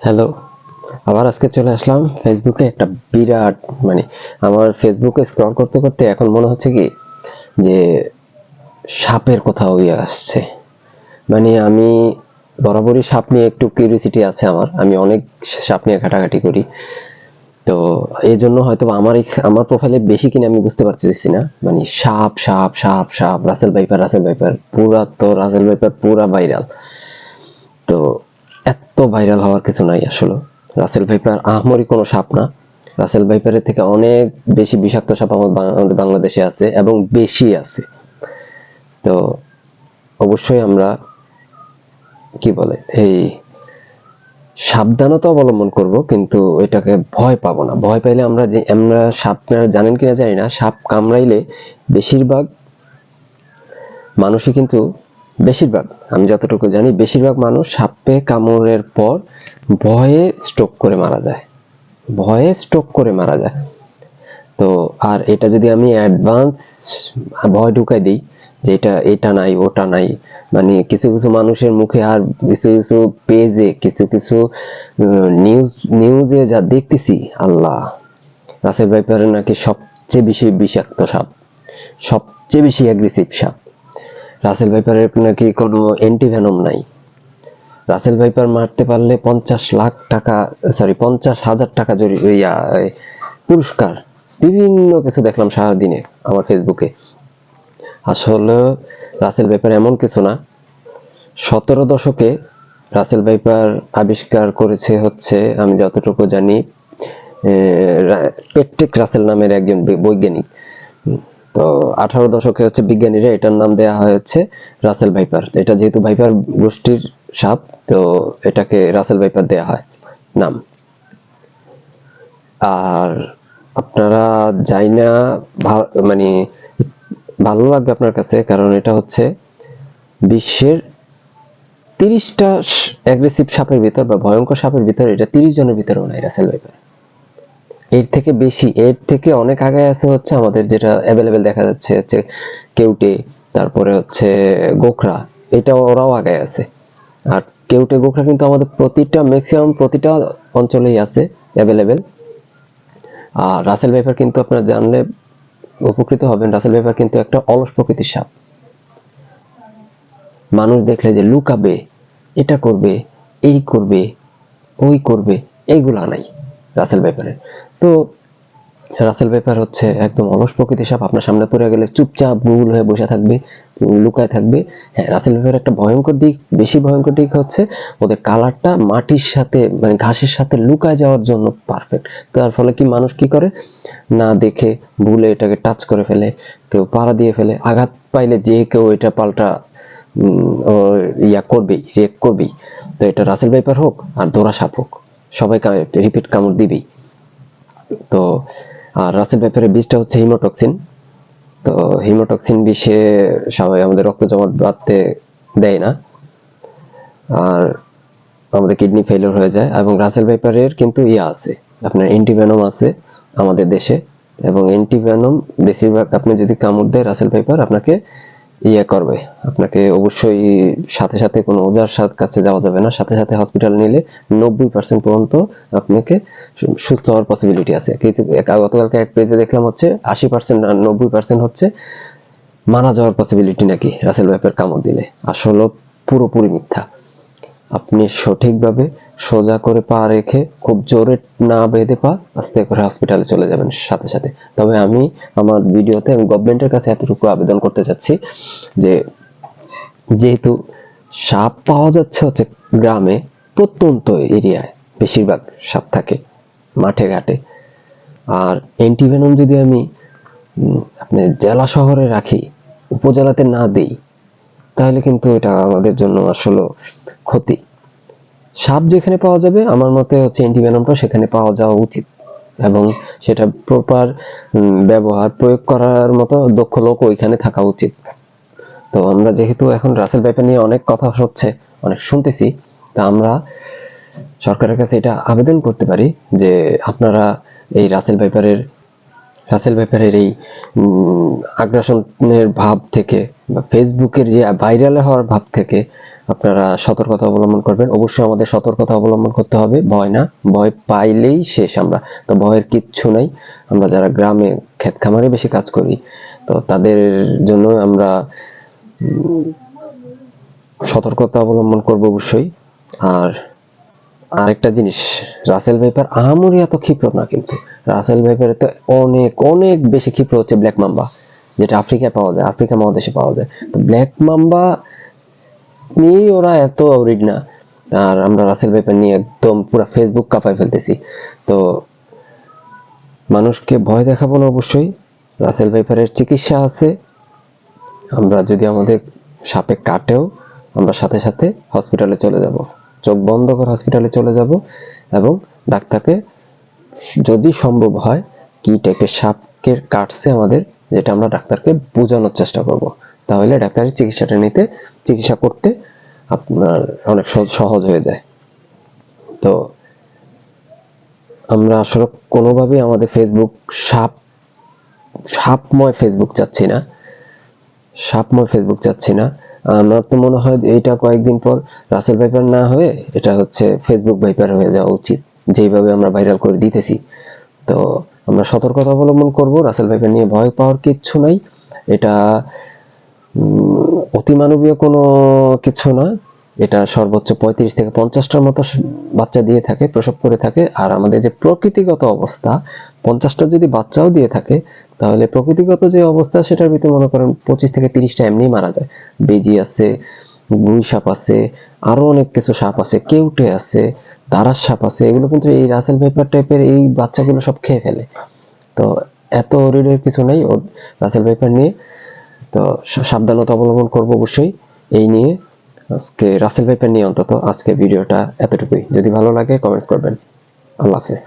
Hello, আবার আজকে চলে আসলাম ফেসবুকে একটা বিরাট আমার ফেসবুকে স্ক্রল করতে করতে এখন মনে হচ্ছে কি যে সাপের কোথাও ইয়ে আসছে। আমি বরাবরই সাপ নিয়ে একটু কিউরিওসিটি আছে আমার, আমি অনেক সাপ নিয়ে ঘাটাঘাটি করি। তো এই জন্য হয়তো আমার প্রোফাইলে বেশি কিনা আমি বুঝতে পারতেছি না, সাপ সাপ সাপ সাপ, রাসেল ভাইপার পুরা, তো রাসেল ভাইপার পুরা ভাইরাল। তো এত ভাইরাল হওয়ার কিছু নাই আসলে। রাসেল ভাইপার আহামরি কোনো সাপ না। রাসেল ভাইপারের থেকে অনেক বেশি বিষাক্ত সাপ আমাদের বাংলাদেশে আছে এবং বেশি আছে। তো অবশ্যই আমরা কি বলে এই সাবধানতা অবলম্বন করব, কিন্তু এটাকে ভয় পাবো না। ভয় পাইলে আমরা সাপ, জানেন কিনা জানি না, সাপ কামড়াইলে বেশিরভাগ মানুষই কিন্তু, বেশিরভাগ, আমি যতটুকু জানি বেশিরভাগ মানুষ সাপে কামড়ের পর ভয়ে স্ট্রোক করে মারা যায়, ভয়ে স্ট্রোক করে মারা যায়। তো আর এটা যদি আমি অ্যাডভান্স ভয় ঢুকাই দিই যে এটা নাই ওটা নাই, কিছু কিছু মানুষের মুখে আর কিছু কিছু পেজে কিছু কিছু নিউজে যা দেখতেছি, আল্লাহ, রাসেল ভাইপারের নাকি সবচেয়ে বেশি বিষাক্ত সাপ, সবচেয়ে বেশি অ্যাগ্রেসিভ সাপ। রাসেল ভাইপারের নাকি কোনো অ্যান্টিভেনম নাই। রাসেল ভাইপার মারতে পারলে 50,00,000 টাকা, সরি 50,000 টাকা পুরস্কার, বিভিন্ন কিছু দেখলাম সারাদিনে আমার ফেসবুকে। আসলে রাসেল ভাইপার এমন কিছু না। 17 দশকে রাসেল ভাইপার আবিষ্কার করেছে হচ্ছে, আমি যতটুকু জানি, পেট্রিক রাসেল নামের একজন বৈজ্ঞানিক। তো 18 দশকে হচ্ছে বিজ্ঞানীরা এটার নাম দেয়া হয়েছে রাসেল ভাইপার। এটা যেহেতু ভাইপার গোষ্ঠীর সাপ, তো এটাকে রাসেল ভাইপার দেয়া হয় নাম। আর আপনারা যাই না, মানে ভালো লাগবে আপনার কাছে, কারণ এটা হচ্ছে বিশ্বের 30টা অ্যাগ্রেসিভ সাপের ভিতর বা ভয়ঙ্কর সাপের ভিতর এটা 30 জনের ভিতরেও নাই রাসেল ভাইপার। এর থেকে বেশি, এর থেকে অনেক আগে আছে হচ্ছে আমাদের যেটা অ্যাভেলেবেল দেখা যাচ্ছে হচ্ছে কেউটে, তারপরে হচ্ছে গোখরা, এটা ওরাও আগে আছে। আর কেউটে গোখরা কিন্তু আমাদের ম্যাক্সিমাম প্রতিটা অঞ্চলেই আছে অ্যাভেলেবেল। আর রাসেল ভাইপার কিন্তু আপনারা জানলে উপকৃত হবেন। রাসেল ভাইপার কিন্তু একটা অলস প্রকৃতির সাপ। মানুষ দেখলে যে লুকাবে, এটা করবে, এই করবে, ওই করবে, এইগুলা নাই রাসেল ভাইপারের। তো রাসেল ভাইপার হচ্ছে একদম অলস প্রকৃতির সাপ। আপনার সামনে পড়ে গেলে চুপচাপ গুগল হয়ে বসে থাকবে, লুকায় থাকবে। হ্যাঁ, রাসেল ভাইপার একটা ভয়ঙ্কর দিক, বেশি ভয়ঙ্কর দিক হচ্ছে ওদের কালারটা মাটির সাথে, ঘাসের সাথে লুকায় যাওয়ার জন্য পারফেক্ট। তার ফলে কি মানুষ কি করে, না দেখে ভুলে এটাকে টাচ করে ফেলে, কেউ পাড়া দিয়ে ফেলে, আঘাত পাইলে যে কেউ এটা পাল্টা করবেই, রিয়েক্ট করবেই। তো এটা রাসেল ভাইপার হোক আর দোরা সাপ হোক, সবাই রিপিট কামড় দিবেই। তো আর রাসেল ভাইপারের বিষটা হচ্ছে হিমোটক্সিন। তো হিমোটক্সিন বিষে সবাই আমাদের রক্ত জমাট বাঁধতে দেয় না, আর আমাদের কিডনি ফেলিওর হয়ে যায়। এবং রাসেল ভাইপারের কিন্তু আছে, আপনার অ্যান্টিভেনম আছে আমাদের দেশে, এবং অ্যান্টিভেনম বেশিরভাগ আপনি যদি কামড় দেয় রাসেল ভাইপার, আপনাকে করবে, আপনাকে অবশ্যই সাথে সাথে কোনো ওঝার কাছে যাওয়া যাবে না, সাথে সাথে হসপিটাল নিলে 90% পর্যন্ত আপনাকে সুস্থ হওয়ার পসিবিলিটি আছে। গতকালকে এক পেজে দেখলাম হচ্ছে 80% আর 90% হচ্ছে মারা যাওয়ার পসিবিলিটি নাকি রাসেল ভাইপার কামড় দিলে। আসলে পুরোপুরি মিথ্যা। আপনি সঠিকভাবে সোজা করে পা রেখে, খুব জোরে না বেঁধে পা, আস্তে করে হসপিটালে চলে যাবেন সাথে সাথে। তবে আমি আমার ভিডিওতে আমি গভর্নমেন্টের কাছে এতটুকু আবেদন করতে চাচ্ছি যে যেহেতু সাপ পাওয়া যাচ্ছে হচ্ছে গ্রামে, প্রত্যন্ত এরিয়ায় বেশিরভাগ সাপ থাকে, মাঠে ঘাটে, আর অ্যান্টিভেনম যদি আমি আপনি জেলা শহরে রাখি, উপজেলাতে না দেই, তাহলে কিন্তু এটা আমাদের জন্য আসলে ক্ষতি। সাপ যেখানে পাওয়া যাবে আমার মতে হচ্ছে অ্যান্টিভেনমটা সেখানে পাওয়া যাওয়া উচিত, এবং সেটা প্রপার ব্যবহার প্রয়োগ করার মতো দক্ষ লোক ওইখানে থাকা উচিত। তো আমরা যেহেতু এখন রাসেল ভাইপার নিয়ে অনেক কথা হচ্ছে, অনেক শুনতেছি, তা আমরা সরকারের কাছে এটা আবেদন করতে পারি যে আপনারা এই রাসেল ভাইপারের এই আগ্রাসনের ভাব থেকে বা ফেসবুকের যে ভাইরাল হওয়ার ভাব থেকে আপনারা সতর্কতা অবলম্বন করবেন। অবশ্যই আমাদের সতর্কতা অবলম্বন করতে হবে, ভয় না, ভয় পাইলেই শেষ আমরা। তো ভয়ের কিচ্ছু নাই। আমরা যারা গ্রামে ক্ষেত খামারে বেশি কাজ করি, তো তাদের জন্য আমরা সতর্কতা অবলম্বন করব অবশ্যই। আর আরেকটা জিনিস, রাসেল ভাইপার আহামরি এত ক্ষিপ্র না, কিন্তু রাসেল ভাইপারের তো অনেক অনেক বেশি ক্ষিপ্র হচ্ছে ব্ল্যাক মাম্বা, যেটা আফ্রিকায় পাওয়া যায়, আফ্রিকা মহাদেশে পাওয়া যায়। তো ব্ল্যাক মাম্বা নিয়ে ওরা এত অরিড না, আর আমরা রাসেল ভাইপার নিয়ে একদম পুরো ফেসবুক কাঁপায় ফেলতেছি। তো মানুষকে ভয় দেখাবো না অবশ্যই। রাসেল ভাইপারের চিকিৎসা আছে। আমরা যদি আমাদের সাপে কাটেও, আমরা সাথে সাথে হসপিটালে চলে যাব, চোখ বন্ধ করে হসপিটালে চলে যাব, এবং ডাক্তারকে যদি সম্ভব হয় কি টাইপের সাপকে কাটছে আমাদের, যেটা আমরা ডাক্তারকে বোঝানোর চেষ্টা করব। তাহলে ডাক্তারের চিকিৎসা করতে আপনার অনেক সহজ হয়ে যায়। তো আমরা আসলে কোনোভাবেই আমাদের ফেসবুক সাপময় ফেসবুক চাচ্ছি না, আমার তো মনে হয় এইটা কয়েকদিন পর রাসেল ভাইপার না হয়ে এটা হচ্ছে ফেসবুক ভাইপার হয়ে যাওয়া উচিত, যেভাবে আমরা ভাইরাল করে দিতেছি। তো আমরা সতর্কতা অবলম্বন করব। রাসেল ভাইপার নিয়ে ভয় পাওয়ার কিচ্ছু নাই। এটা অতিমানবীয় কোনো কিছু না। এটা সর্বোচ্চ 35 থেকে 50টার মতো বাচ্চা দিয়ে থাকে, প্রসব করে থাকে। আর আমাদের যে প্রকৃতিগত অবস্থা, 50টা যদি বাচ্চাও দিয়ে থাকে, তাহলে প্রকৃতিগত যে অবস্থা সেটার ভিতরে মনে করেন 25 থেকে 30টা এমনি মারা যায়। বেজি আছে, গুই সাপ আছে, আরো অনেক কিছু সাপ আছে, কেউটে আছে, দারাস সাপ আছে। এগুলো কিন্তু এই রাসেল ভাইপার টাইপের এই বাচ্চাগুলো সব খেয়ে ফেলে। তো এত অরিডের কিছু নাই রাসেল ভাইপার নিয়ে। তো সাবধানতা অবলম্বন করব অবশ্যই। এই নিয়ে আজকে রাসেল ভাইপার নিয়ে অন্তত আজকে ভিডিওটা এতটুকুই। যদি ভালো লাগে কমেন্টস করবেন। আল্লাহ হাফেজ।